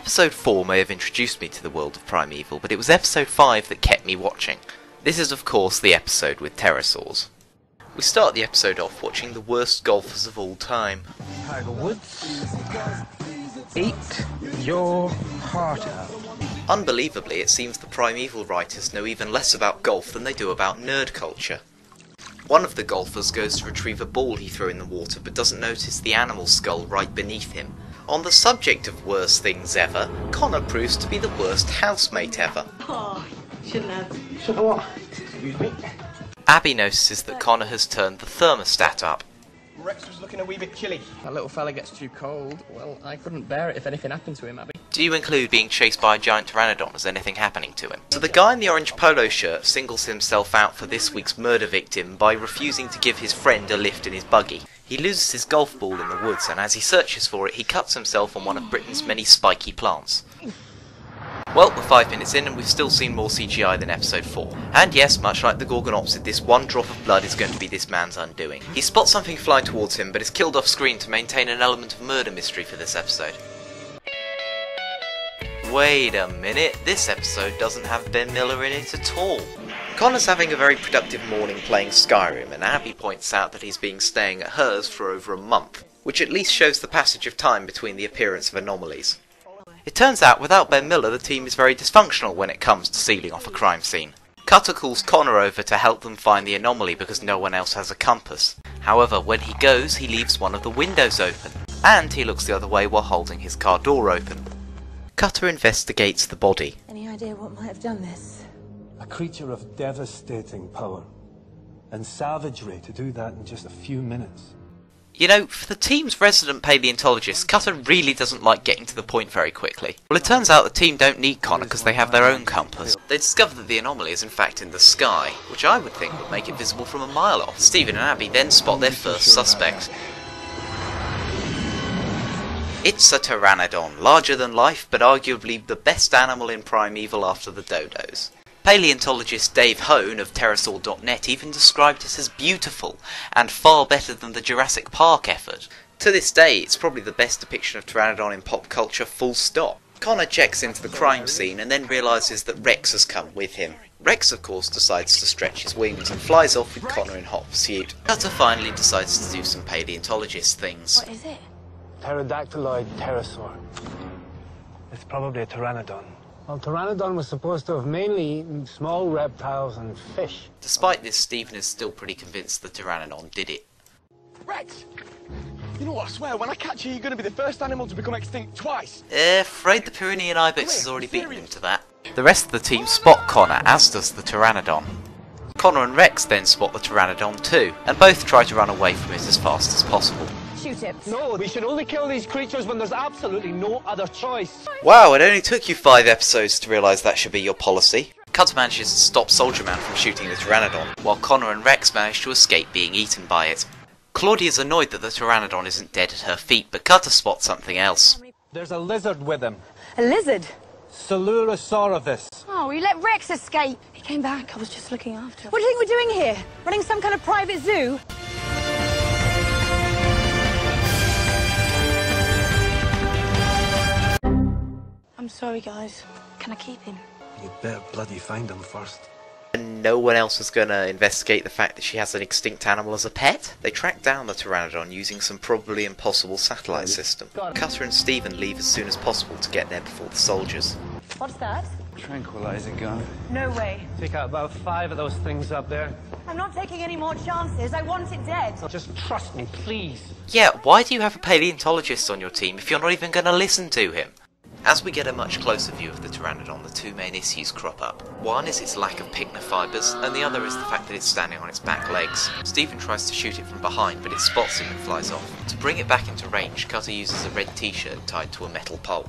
Episode 4 may have introduced me to the world of Primeval, but it was Episode 5 that kept me watching. This is of course the episode with pterosaurs. We start the episode off watching the worst golfers of all time. Tiger Woods, eat your heart out. Unbelievably, it seems the Primeval writers know even less about golf than they do about nerd culture. One of the golfers goes to retrieve a ball he threw in the water but doesn't notice the animal skull right beneath him. On the subject of worst things ever, Connor proves to be the worst housemate ever. Oh, shouldn't have. Shouldn't have what? Excuse me? Abby notices that Connor has turned the thermostat up. Rex was looking a wee bit chilly. That little fella gets too cold. Well, I couldn't bear it if anything happened to him, Abby. Do you include being chased by a giant pteranodon as anything happening to him? So the guy in the orange polo shirt singles himself out for this week's murder victim by refusing to give his friend a lift in his buggy. He loses his golf ball in the woods, and as he searches for it, he cuts himself on one of Britain's many spiky plants. Well, we're 5 minutes in and we've still seen more CGI than episode 4. And yes, much like the Gorgonopsid, this one drop of blood is going to be this man's undoing. He spots something flying towards him, but is killed off screen to maintain an element of murder mystery for this episode. Wait a minute, this episode doesn't have Ben Miller in it at all. Connor's having a very productive morning playing Skyrim, and Abby points out that he's been staying at hers for over a month, which at least shows the passage of time between the appearance of anomalies. It turns out without Ben Miller the team is very dysfunctional when it comes to sealing off a crime scene. Cutter calls Connor over to help them find the anomaly because no one else has a compass. However, when he goes, he leaves one of the windows open, and he looks the other way while holding his car door open. Cutter investigates the body. Any idea what might have done this? A creature of devastating power and savagery to do that in just a few minutes. You know, for the team's resident paleontologist, Cutter really doesn't like getting to the point very quickly. Well, it turns out the team don't need Connor because they have their own compass. They discover that the anomaly is in fact in the sky, which I would think would make it visible from a mile off. Stephen and Abby then spot their first suspect. It's a pteranodon, larger than life, but arguably the best animal in Primeval after the dodos. Paleontologist Dave Hone of Pterosaur.net even described it as beautiful, and far better than the Jurassic Park effort. To this day, it's probably the best depiction of Pteranodon in pop culture, full stop. Connor checks into the crime scene and then realises that Rex has come with him. Rex, of course, decides to stretch his wings and flies off with Connor in hot pursuit. Cutter finally decides to do some paleontologist things. What is it? Pterodactyloid pterosaur. It's probably a pteranodon. Well, pteranodon was supposed to have mainly eaten small reptiles and fish. Despite this, Stephen is still pretty convinced the pteranodon did it. Rex! You know what, I swear, when I catch you, you're going to be the first animal to become extinct twice. Afraid the Pyrenean ibex has already beaten him to that. The rest of the team spot Connor, as does the pteranodon. Connor and Rex then spot the pteranodon too, and both try to run away from it as fast as possible. Shoot it. No, we should only kill these creatures when there's absolutely no other choice. Wow, it only took you 5 episodes to realise that should be your policy. Cutter manages to stop Soldier Man from shooting the pteranodon, while Connor and Rex manage to escape being eaten by it. Claudia's annoyed that the pteranodon isn't dead at her feet, but Cutter spots something else. There's a lizard with him. A lizard? Coelurosaurus. Oh, we let Rex escape. He came back. I was just looking after him. What do you think we're doing here? Running some kind of private zoo? I'm sorry, guys. Can I keep him? You'd better bloody find him first. And no one else was going to investigate the fact that she has an extinct animal as a pet? They track down the pteranodon using some probably impossible satellite system. Cutter and Stephen leave as soon as possible to get there before the soldiers. What's that? Tranquilizer gun. No way. Take out about 5 of those things up there. I'm not taking any more chances. I want it dead. Just trust me, please. Yeah, why do you have a paleontologist on your team if you're not even going to listen to him? As we get a much closer view of the pteranodon, the 2 main issues crop up. One is its lack of pycna fibres, and the other is the fact that it's standing on its back legs. Stephen tries to shoot it from behind, but it spots him and flies off. To bring it back into range, Cutter uses a red t-shirt tied to a metal pole.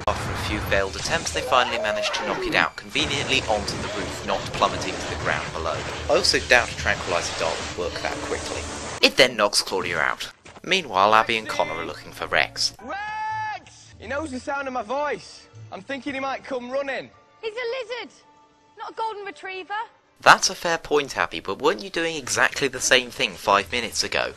After a few failed attempts, they finally managed to knock it out conveniently onto the roof, not plummeting to the ground below. I also doubt a tranquilizer dart would work that quickly. It then knocks Claudia out. Meanwhile, Abby and Connor are looking for Rex. Rex! He knows the sound of my voice. I'm thinking he might come running. He's a lizard, not a golden retriever. That's a fair point, Abby, but weren't you doing exactly the same thing 5 minutes ago?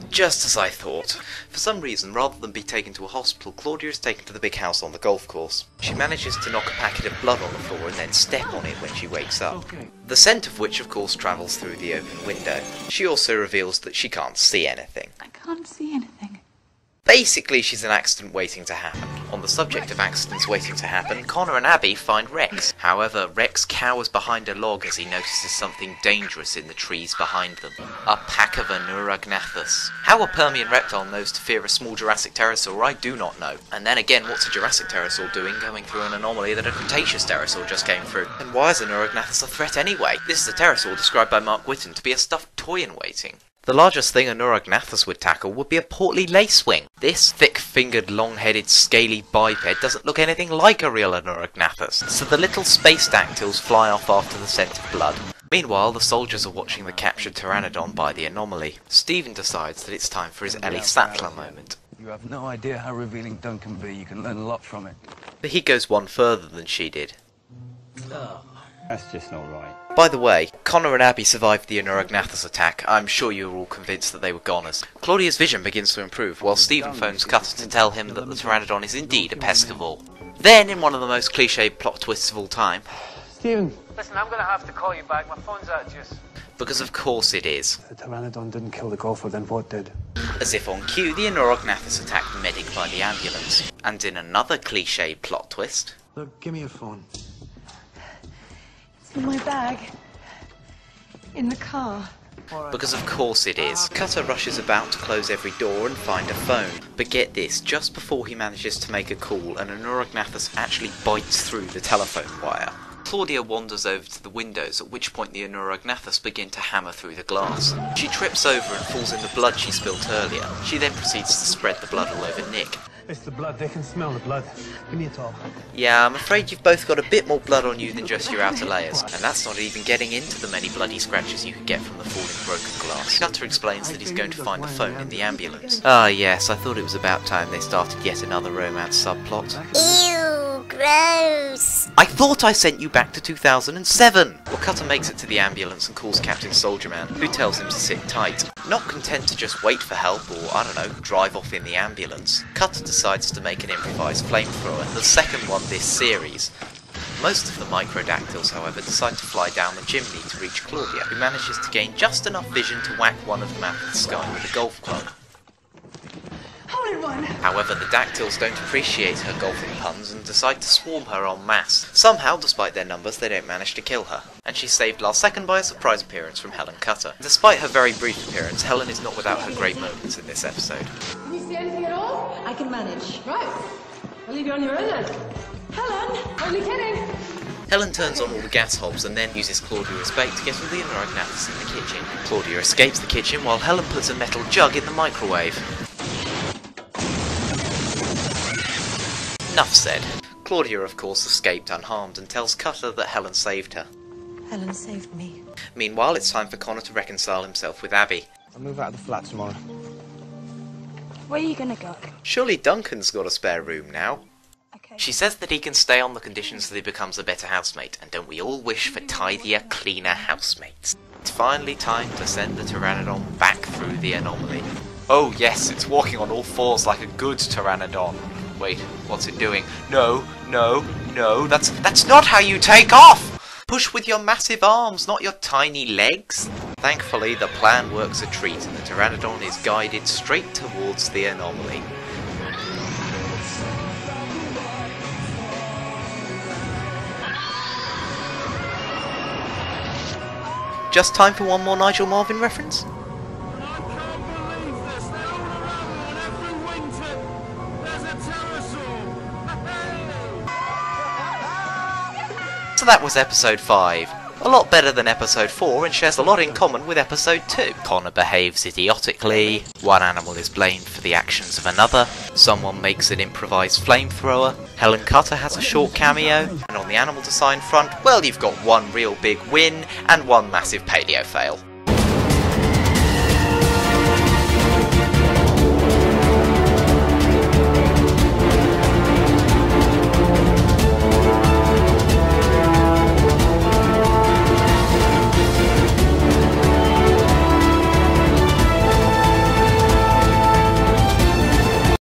Just as I thought. For some reason, rather than be taken to a hospital, Claudia is taken to the big house on the golf course. She manages to knock a packet of blood on the floor and then step on it when she wakes up. The scent of which, of course, travels through the open window. She also reveals that she can't see anything. I can't see anything. Basically, she's an accident waiting to happen. On the subject of accidents waiting to happen, Connor and Abby find Rex. However, Rex cowers behind a log as he notices something dangerous in the trees behind them. A pack of Anuragnathus. How a Permian reptile knows to fear a small Jurassic pterosaur, I do not know. And then again, what's a Jurassic pterosaur doing going through an anomaly that a Cretaceous pterosaur just came through? And why is Anuragnathus a threat anyway? This is a pterosaur described by Mark Whitten to be a stuffed toy in waiting. The largest thing Anuragnathus would tackle would be a portly lacewing. This thick-fingered, long-headed, scaly biped doesn't look anything like a real Anuragnathus, so the little space dactyls fly off after the scent of blood. Meanwhile, the soldiers are watching the captured pteranodon by the anomaly. Stephen decides that it's time for his Ellie Sattler moment. You have no idea how revealing Duncan can be. You can learn a lot from it. But he goes one further than she did. That's just not right. By the way, Connor and Abby survived the Anuragnathus attack. I'm sure you were all convinced that they were goners. Claudia's vision begins to improve, while Stephen phones Cutter to tell him that the Pteranodon is indeed a pescivore. Then, in one of the most cliched plot twists of all time... Stephen, listen, I'm going to have to call you back. My phone's out of juice. Because of course it is. The Pteranodon didn't kill the golfer, then what did? As if on cue, the Anuragnathus attacked the medic by the ambulance. And in another cliched plot twist... Look, give me your phone. In my bag. In the car. Because of course it is. Cutter rushes about to close every door and find a phone. But get this, just before he manages to make a call, an Anuragnathus actually bites through the telephone wire. Claudia wanders over to the windows, at which point the Anuragnathus begin to hammer through the glass. She trips over and falls in the blood she spilt earlier. She then proceeds to spread the blood all over Nick. It's the blood. They can smell the blood. Give me a top. Yeah, I'm afraid you've both got a bit more blood on you than just your outer layers, and that's not even getting into the many bloody scratches you could get from the falling broken glass. Cutter explains that he's going to find the phone in the ambulance. Ah yes, I thought it was about time they started yet another romance subplot. Ew, gross. I thought I sent you back to 2007! Well, Cutter makes it to the ambulance and calls Captain Soldierman, who tells him to sit tight. Not content to just wait for help or, I don't know, drive off in the ambulance, Cutter decides to make an improvised flamethrower, the second one this series. Most of the microdactyls, however, decide to fly down the chimney to reach Claudia, who manages to gain just enough vision to whack one of them out of the sky with a golf club. However, the dactyls don't appreciate her golfing puns and decide to swarm her en masse. Somehow, despite their numbers, they don't manage to kill her, and she's saved last second by a surprise appearance from Helen Cutter. Despite her very brief appearance, Helen is not without her great moments in this episode. Can you see anything at all? I can manage. Right. I'll leave you on your own then. Helen! Only kidding! Helen turns on all the gas hobs and then uses Claudia as bait to get all the Anuragnathus in the kitchen. Claudia escapes the kitchen while Helen puts a metal jug in the microwave. Enough said. Claudia, of course, escaped unharmed and tells Cutter that Helen saved her. Helen saved me. Meanwhile, it's time for Connor to reconcile himself with Abby. I'll move out of the flat tomorrow. Where are you gonna go? Surely Duncan's got a spare room now. Okay. She says that he can stay on the conditions that he becomes a better housemate, and don't we all wish for tidier, cleaner housemates? It's finally time to send the Pteranodon back through the anomaly. Oh yes, it's walking on all fours like a good Pteranodon. Wait, what's it doing? No, no, no, that's not how you take off! Push with your massive arms, not your tiny legs. Thankfully, the plan works a treat and the Pteranodon is guided straight towards the anomaly. Just time for one more Nigel Marvin reference? So that was episode 5. A lot better than episode 4 and shares a lot in common with episode 2. Connor behaves idiotically, one animal is blamed for the actions of another, someone makes an improvised flamethrower, Helen Cutter has a short cameo, and on the animal design front, well, you've got one real big win and one massive paleo fail.